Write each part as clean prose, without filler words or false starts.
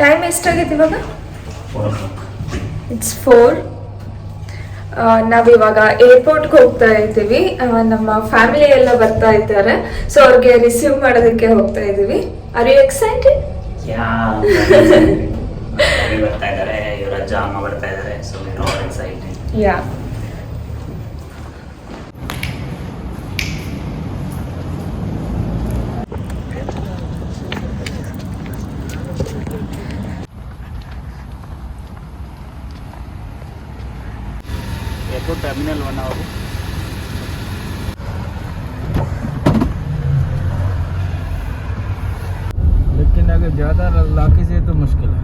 Time ಎಷ್ಟಾಗೈತೆ ಇವಾಗ? It's 4. ನಾವಿವಾಗ ಏರ್ಪೋರ್ಟ್ಗೆ ಹೋಗ್ತಾ ಇದ್ದೀವಿ. ನಮ್ಮ ಫ್ಯಾಮಿಲಿ ಎಲ್ಲ ಬರ್ತಾ ಇದ್ದಾರೆ, ಸೊ ಅವ್ರಿಗೆ ರಿಸೀವ್ ಮಾಡೋದಕ್ಕೆ ಹೋಗ್ತಾ ಇದ್ದೀವಿ. Are you excited? ಬರ್ತಾ ಇದ್ದಾರೆ, ಇವರ ಅಜ್ಜ ಅಮ್ಮ ಬರ್ತಾ ಇದ್ದಾರೆ, so we are all excited. Yeah. Airport terminal 1 आओगे। लेकिन अगर ज़्यादा लाके से तो मुश्किल है।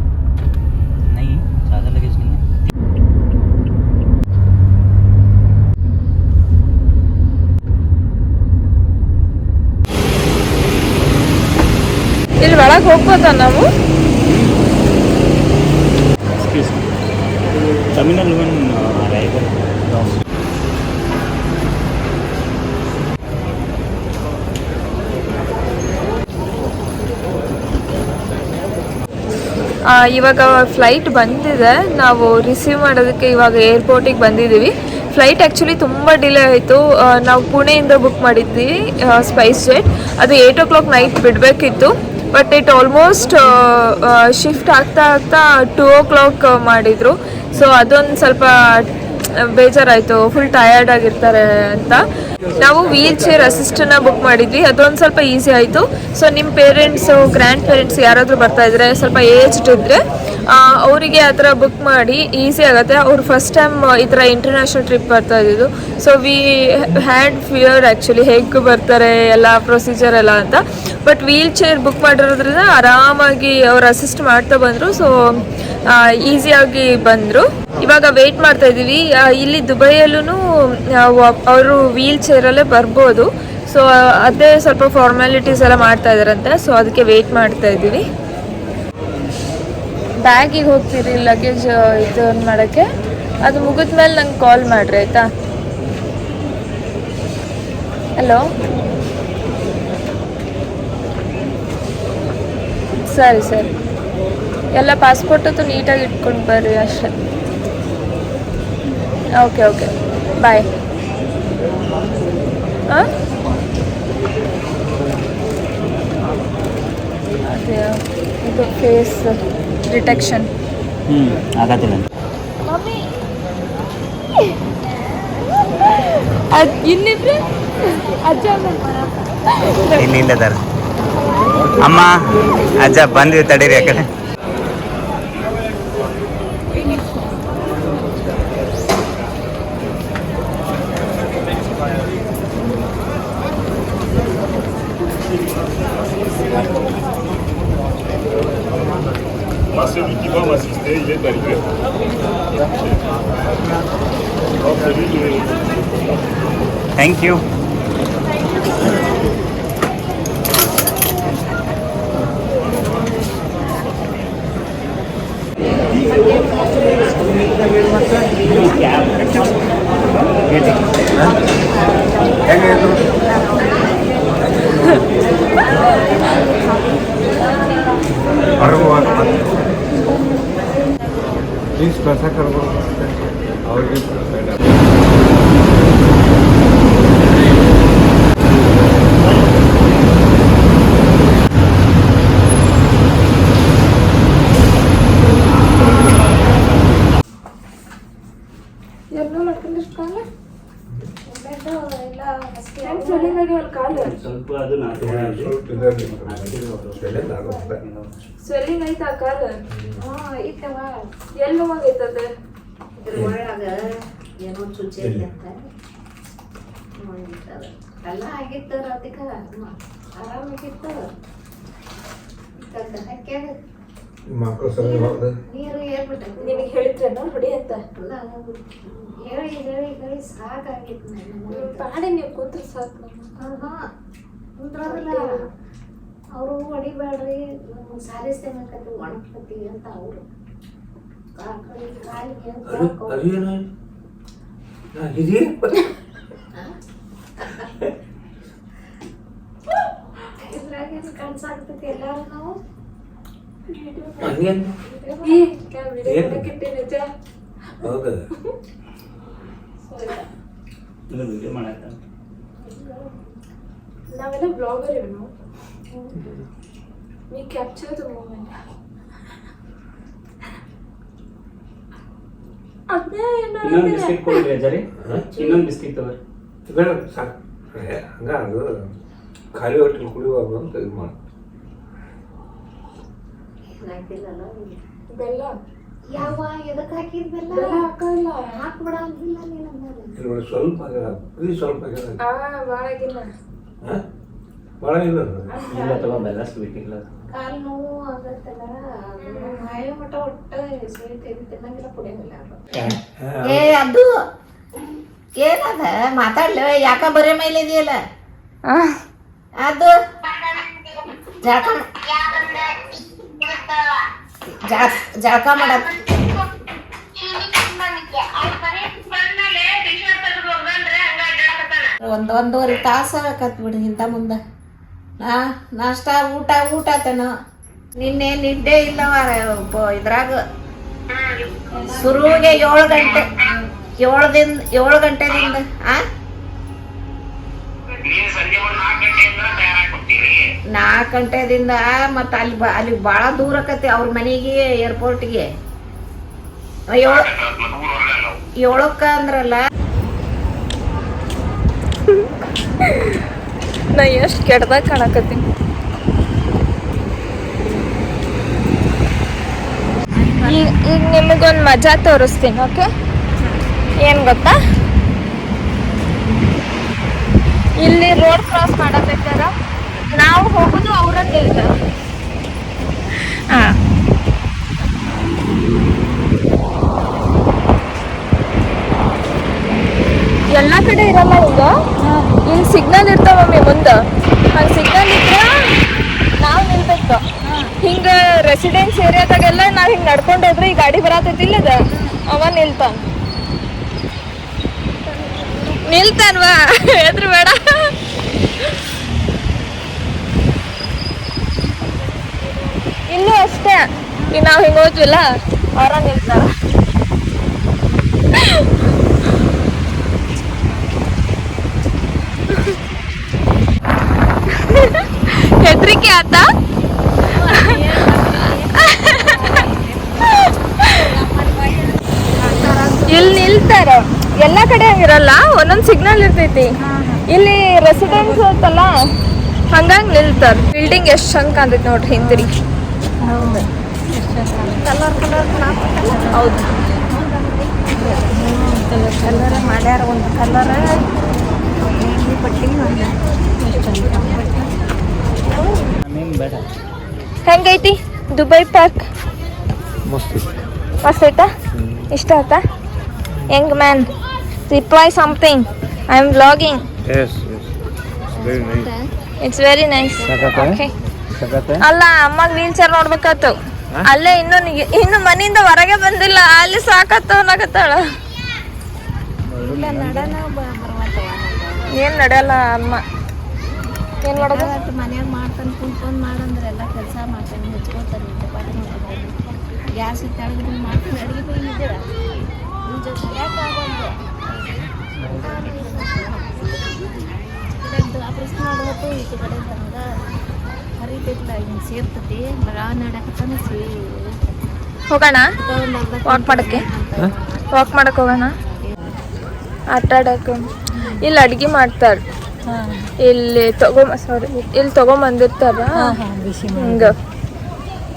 नहीं, ज़्यादा लगेज नहीं है। ಇಲ್ಲಿ ಒಳಗೆ ಹೋಗ್ಬೋದಾ ನಾವು? Terminal 1 arrival. ಇವಾಗ ಫ್ಲೈಟ್ ಬಂದಿದೆ, ನಾವು ರಿಸೀವ್ ಮಾಡೋದಕ್ಕೆ ಇವಾಗ ಏರ್ಪೋರ್ಟಿಗೆ ಬಂದಿದ್ದೀವಿ. ಫ್ಲೈಟ್ ಆ್ಯಕ್ಚುಲಿ ತುಂಬ ಡಿಲೇ ಆಯಿತು. ನಾವು ಪುಣೆಯಿಂದ ಬುಕ್ ಮಾಡಿದ್ವಿ ಸ್ಪೈಸ್ ಜೆಟ್. ಅದು 8 o'clock ನೈಟ್ ಬಿಡಬೇಕಿತ್ತು, ಬಟ್ ಇಟ್ ಆಲ್ಮೋಸ್ಟ್ ಶಿಫ್ಟ್ ಆಗ್ತಾ 2 o'clock ಮಾಡಿದರು. ಸೊ ಅದೊಂದು ಸ್ವಲ್ಪ ಬೇಜಾರಾಯಿತು, ಫುಲ್ ಟಯರ್ಡ್ ಆಗಿರ್ತಾರೆ ಅಂತ. ನಾವು ವೀಲ್ ಚೇರ್ ಅಸಿಸ್ಟನ್ನ ಬುಕ್ ಮಾಡಿದ್ವಿ, ಅದೊಂದು ಸ್ವಲ್ಪ ಈಸಿ ಆಯಿತು. ಸೊ ನಿಮ್ಮ ಪೇರೆಂಟ್ಸು, ಗ್ರ್ಯಾಂಡ್ ಪೇರೆಂಟ್ಸ್ ಯಾರಾದರೂ ಬರ್ತಾ ಇದ್ರೆ, ಸ್ವಲ್ಪ ಏಜ್ಡ್ ಇದ್ದರೆ ಅವರಿಗೆ ಆ ಥರ ಬುಕ್ ಮಾಡಿ ಈಸಿ ಆಗುತ್ತೆ. ಅವ್ರು ಫಸ್ಟ್ ಟೈಮ್ ಈ ಥರ ಇಂಟರ್ನ್ಯಾಷನಲ್ ಟ್ರಿಪ್ ಬರ್ತಾ ಇದ್ದಿದ್ದು. So we had fear actually ಹೇಗೆ ಬರ್ತಾರೆ ಎಲ್ಲ ಪ್ರೊಸೀಜರ್ ಎಲ್ಲ ಅಂತ. ಬಟ್ ವೀಲ್ ಚೇರ್ ಬುಕ್ ಮಾಡಿರೋದ್ರಿಂದ ಆರಾಮಾಗಿ ಅವ್ರು ಅಸಿಸ್ಟ್ ಮಾಡ್ತಾ ಬಂದರು. ಸೊ ಈಸಿಯಾಗಿ ಬಂದರು. ಇವಾಗ ವೆಯ್ಟ್ ಮಾಡ್ತಾ ಇದ್ದೀವಿ. ಇಲ್ಲಿ ದುಬೈಯಲ್ಲೂ ಅವರು ವೀಲ್ ಚೇರಲ್ಲೇ ಬರ್ಬೋದು. ಸೊ ಅದೇ ಸ್ವಲ್ಪ ಫಾರ್ಮ್ಯಾಲಿಟೀಸ್ ಎಲ್ಲ ಮಾಡ್ತಾ ಇದ್ದಾರಂತೆ. ಸೊ ಅದಕ್ಕೆ ವೆಯ್ಟ್ ಮಾಡ್ತಾ ಇದ್ದೀವಿ. ಬ್ಯಾಗಿಗೆ ಹೋಗ್ತೀರಿ ಲಗೇಜ್ ಇದನ್ನು ಮಾಡೋಕ್ಕೆ. ಅದು ಮುಗಿದ್ಮೇಲೆ ನಂಗೆ ಕಾಲ್ ಮಾಡಿರಿ ಆಯಿತಾ? ಹಲೋ, ಸರಿ ಸರಿ. ಎಲ್ಲ ಪಾಸ್ಪೋರ್ಟು ನೀಟಾಗಿ ಇಟ್ಕೊಂಡು ಬರ್ರಿ ಅಷ್ಟೇ. ಓಕೆ ಓಕೆ, ಬಾಯ್. ಹಾಂ, ಅದೇ ಇದು ಫೇಸ್ ಡಿಟೆಕ್ಷನ್ ಆಗತ್ತಿಲ್ಲ. ಮಮ್ಮಿ ಅದು ಇನ್ನಿಬ್ರು ಅಜ್ಜ ಇಲ್ಲ ದಾರ ಅಮ್ಮ ಅಜ್ಜ ಬಂದ್ವಿ, ತಡೀರಿ ಆ ಕಡೆ. Celui qui va m'assister, il est arrivé. Thank you. Please पैसा करो और ಸ್ವಲ್ಪ ಅದು ಸ್ವೆಲ್ಲಿಂಗ್ ಐತಾ ಕಾಲ? ಎಲ್ಲಿ ಹೋಗೈತದೆ? ಒಳಗ ಏನೋ ಚುಚ್ಚಿ ಅಂತ ಎಲ್ಲ ಆಗಿತ್ತು ರಾಧಿಕ ಆರಾಮಾಗಿತ್ತು ಮಕ್ಕಳು ಸರಿ ಹೋಗ್ದು ನೀರು ಏರ್ಬಿಟ್ಟೈತಿ ನಿನಗೆ ಹೇಳಿದ್ರೇನೋ ಹೊಡಿ ಅಂತ ಹೇಳಿ ಹೇಳಿ ಹೇಳಿ ಸಾಕಾಗಿತ್ತು ನನಗೆ ಬಾಡಿ ನೀವು ಕೂತ್ರೆ ಸಾಕು ಕುಂದ್ರಲ್ಲ ಅವರು ಹೊಡಿಬೇಡ್ರಿ ನಮ್ಗೆ ಸಾರಿಸ್ತೇನಕತಿ ಒಣಗ್ತತಿ ಅಂತ ಅವರು ಕಾಲಿಗೆ ಇದ್ರಾಗೇನು ಕನ್ಸಾಗ್ತೈತಿ ಎಲ್ಲಾರು ನಾವು ಹೌದಾ ವಿಡಿಯೋ ಮಾಡತ್ತ ನಾವೆಲ್ಲ ಬ್ಲಾಗರ್ ಇವನು we capture the moment ಅದೇ ಇನ್ನೊಂದು ಬಿಸ್ಕೆಟ್ ಕೊಡ್ರಿ ಅಜ್ಜರಿ ಇನ್ನೊಂದು ಬಿಸ್ಕೆಟ್ ತಗೋರಿ ಬೇಡ ಸಾಕು ಹಂಗ ಅದು ಖಾಲಿ ಹೊಟ್ಟೆಲಿ ಕುಡಿಯುವಾಗ ಅಂತ ಇದು ಮಾಡಿ ಹಾಕಿಲ್ಲಲ್ಲ ಬೆಲ್ಲ ಯಾವ ಎದಕ್ಕೆ ಹಾಕಿದ್ವೆಲ್ಲ ಬೆಲ್ಲ ಹಾಕಲ್ಲ ಹಾಕ್ಬಿಡ ಅಂದಿಲ್ಲ ನೀನು ಇಲ್ಲಿ ಸ್ವಲ್ಪ ಇದು ಸ್ವಲ್ಪ ಭಾಳ ಆಗಿಲ್ಲ ಭಾಳ ಇಲ್ಲ ಇಲ್ಲ ತಗೋ ಬೆಲ್ಲ ಸ್ವೀಟ್ ಇಲ್ಲ ಕಾಲು ನೋವು ಆಗತ್ತಲ್ಲ ಮಾಯ ಮಠ ಒಟ್ಟು ಸ್ವೀಟ್ ತಿನ್ನಂಗಿಲ್ಲ ಕುಡಿಯಂಗಿಲ್ಲ ಏ ಅದು ಏನದ ಮಾತಾಡ್ಲಿ ಯಾಕ ಬರೀ ಮೇಲೆ ಇದೆಯಲ್ಲ ಅದು ಜಳಕ ಮಾಡ ಒಂದೂವರೆ ತಾಸು ಆಗತ್ ಬಿಡಿ ಇಂಥ ಮುಂದೆ ನಾಷ್ಟ ಊಟ ಊಟತನ ನಿನ್ನೆ ನಿದ್ದೆ ಇಲ್ಲವ ಇದ್ರಾಗ ಶುರುವಿಗೆ 7 ಗಂಟೆ 7 ಗಂಟೆದಿಂದ ಆ 4 ಗಂಟೆದಿಂದ ಮತ್ತು ಅಲ್ಲಿ ಭಾಳ ದೂರ ಆಕತಿ ಅವ್ರ ಮನೆಗೆ ಏರ್ಪೋರ್ಟ್ಗೆ 7 ಅಂದ್ರಲ್ಲ ನಾ ಎಷ್ಟು ಕೆಟ್ಟದಾಗ ಕಾಣಕತ್ತೀನಿ ಈಗ ನಿಮಗೊಂದು ಮಜಾ ತೋರಿಸ್ತೀನಿ ಓಕೆ ಏನು ಗೊತ್ತಾ ಇಲ್ಲಿ ರೋಡ್ ಕ್ರಾಸ್ ಮಾಡಬೇಕಾದ್ರ ನಾವು ಹೋಗೋದು ಅವ್ರಲ್ಲಿ ಹಾಂ ಎಲ್ಲ ಕಡೆ ಇರಲ್ಲ ಈಗ ಇಲ್ಲಿ ಸಿಗ್ನಲ್ ಇರ್ತಾವಮ್ಮಿ ಮುಂದೆ ಹಂಗೆ ಸಿಗ್ನಲ್ ಇದ್ರೆ ನಾವು ನಿಲ್ಬೇಕು ಹಿಂಗೆ ರೆಸಿಡೆನ್ಸ್ ಏರಿಯಾದಾಗೆಲ್ಲ ನಾವು ಹಿಂಗೆ ನಡ್ಕೊಂಡು ಹೋದ್ರೆ ಈ ಗಾಡಿ ಬರತೈತಿಲ್ಲ ಅದ ಅವ ನಿಲ್ತಾನ್ವಾ ಎದ್ರು ಬೇಡ ಇಲ್ಲೂ ಅಷ್ಟೇ ಈಗ ನಾವು ಹಿಂಗೆ ಹೋದ್ವಿಲ್ಲ ಅವರ ನಿಲ್ತಾರ ಹೆದರಿಕೆ ಆತ ಇಲ್ಲಿ ನಿಲ್ತಾರ ಎಲ್ಲ ಕಡೆ ಹಂಗಿರಲ್ಲ ಒಂದೊಂದು ಸಿಗ್ನಲ್ ಇರ್ತೈತಿ ಇಲ್ಲಿ ರೆಸಿಡೆನ್ಸ್ ಐತಲ್ಲ ಹಂಗಾಗಿ ನಿಲ್ತಾರ ಬಿಲ್ಡಿಂಗ್ ಎಷ್ಟು ಚಂದ ಕಾಣ್ತೈತಿ ನೋಡ್ರಿ ಹಿಂದಿರಿ ಹೌದು ಕಲರ್ ಮಾಡ್ಯಾರ ಒಂದು ಕಲರ್ ಹೆಂಗೈತಿ ದುಬೈ ಪಾರ್ಕ್ ಮಸ್ತ್ ಮಸ್ತ್ ಐತಾ ಇಷ್ಟ ಆಯ್ತಾ ಹೆಂಗ್ man reply something I am vlogging it's very nice ಅಲ್ಲ ಅಮ್ಮಗೆ ವೀಲ್ ಚೇರ್ ನೋಡ್ಬೇಕಾತು ಅಲ್ಲೇ ಇನ್ನು ಮನೆಯಿಂದ ಹೊರಗೆ ಬಂದಿಲ್ಲ ಅಲ್ಲಿ ಸಾಕತ್ತವ ನಾಕತ್ತಾಳ ಏನ್ ನಡೆಯಲ್ಲ ಅಮ್ಮ ಏನ್ ಮಾಡೋದು ಮನ್ಯಾಗ ಮಾಡ್ತಾನೆ ಕುಂತ್ಕೊಂಡು ಮಾಡಂದ್ರೆ ಎಲ್ಲ ಕೆಲಸ ಮಾಡ್ತಾನೆ ಹೆಚ್ಕೋತಾನೆ ಚಪಾತಿ ಮಾಡ್ತಾನೆ ಗ್ಯಾಸ್ ಇಟ್ಟು ಮಾಡ್ತಾನೆ ಅಡುಗೆ ಬಂದಿದ್ದೀರ ನಿಮ್ಮ ಜೊತೆ ಯಾಕೆ ಆಗೋದು ಆಪರೇಷನ್ ಮಾಡ್ಬೇಕು ಈ ಕಡೆ ಬಂದ ಹರಿತೈತಿಲ್ಲ ಹಿಂಗೆ ಸೇರ್ತತಿ ಮರ ನಡಕತ್ತಾನೆ ಹೋಗೋಣ ವಾಕ್ ಮಾಡಕ್ಕೆ ಹೋಗೋಣ ಆಟ ಆಡಕ್ಕೆ ಇಲ್ಲಿ ಅಡ್ಗೆ ಮಾಡ್ತಾರೆ ಇಲ್ಲಿ ಇಲ್ಲಿ ತಗೊಂಬಂದಿರ್ತಾರ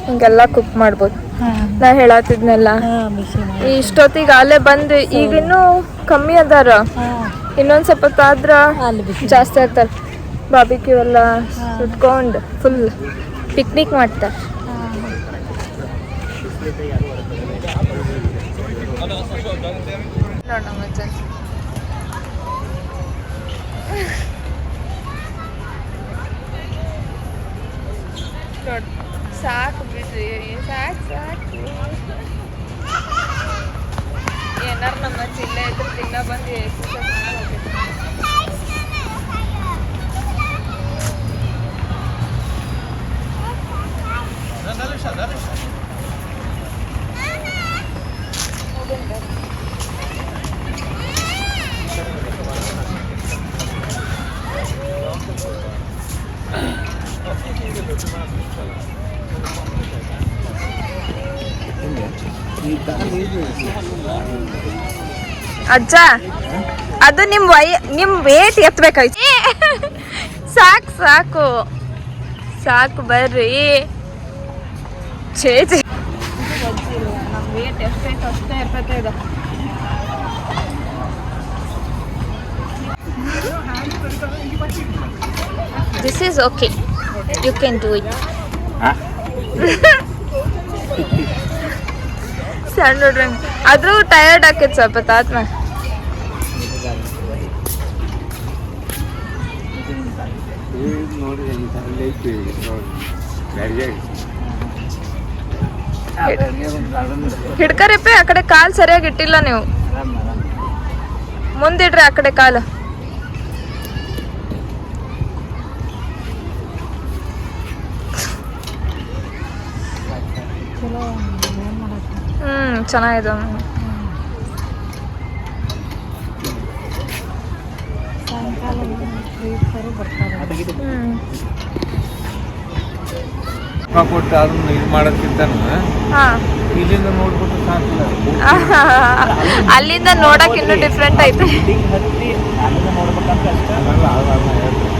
ಹಿಂಗೆಲ್ಲ ಕುಕ್ ಮಾಡ್ಬೋದು ನಾ ಹೇಳತ್ತಿದ್ನೆಲ್ಲ ಇಷ್ಟೊತ್ತಿಗೆ ಅಲ್ಲೇ ಬಂದು ಈಗಿನ್ನೂ ಕಮ್ಮಿ ಅದಾರ ಇನ್ನೊಂದು ಸ್ವಲ್ಪ ಹೊತ್ತು ಆದ್ರೆ ಜಾಸ್ತಿ ಆಗ್ತಾರೆ. ಬಾರ್ಬಿಕ್ಯೂ ಎಲ್ಲ ಸುಟ್ಕೊಂಡು ಫುಲ್ ಪಿಕ್ನಿಕ್ ಮಾಡ್ತಾರೆ. ನೋಡೋಣ ಮಚ್ಚ ನೋಡಿ ಸಾಕು ಬಿಡ್ರಿ, ಸಾಕು ಏನಾರು ನಮ್ಮ ಇಲ್ಲೇ ಇದ್ರೆ ದಿನ ಬಂದು ಎಕ್ಸರ್ಸೈಸ್ ಮಾಡಿ ಅಜ್ಜ ಅದು ನಿಮ್ ವೇಟ್ ಎತ್ತಬೇಕಾಯ್ತು. ಸಾಕು ಬರ್ರಿ. ಚೇಚಿ ನಮ್ಮ ವೇಟ್ ಎಷ್ಟೈತೆ ಅಷ್ಟೇ ಎಪ್ಪತ್ತೈದು. This is okay, you can do it. ಸಣ್ಣ ನೋಡ್ರಿ ಆದ್ರೂ ಟಯರ್ಡ್ ಆಕೈತೆ ಸ್ವಲ್ಪ ತಾತ್ಮ. ಹಿಡ್ಕರಿಪ್ಪೆ ಆ ಕಡೆ ಕಾಲ್ ಸರಿಯಾಗಿ ಇಟ್ಟಿಲ್ಲ ನೀವು. ಮುಂದಿಡ್ರಿ ಆ ಕಡೆ ಕಾಲು. ಚೆನ್ನಾಗಿದೆ. ಕೊಟ್ಟು ಅದನ್ನ ಇದು ಮಾಡೋದಕ್ಕಿಂತ ಇಲ್ಲಿಂದ ನೋಡ್ಬಿಟ್ಟು ಸಾಕಿಲ್ಲ. ಅಲ್ಲಿಂದ ನೋಡಕ್ ಇನ್ನೂ ಡಿಫ್ರೆಂಟ್ ಐತೆ. ನೋಡ್ಬೇಕಂತ ಅಷ್ಟೇ.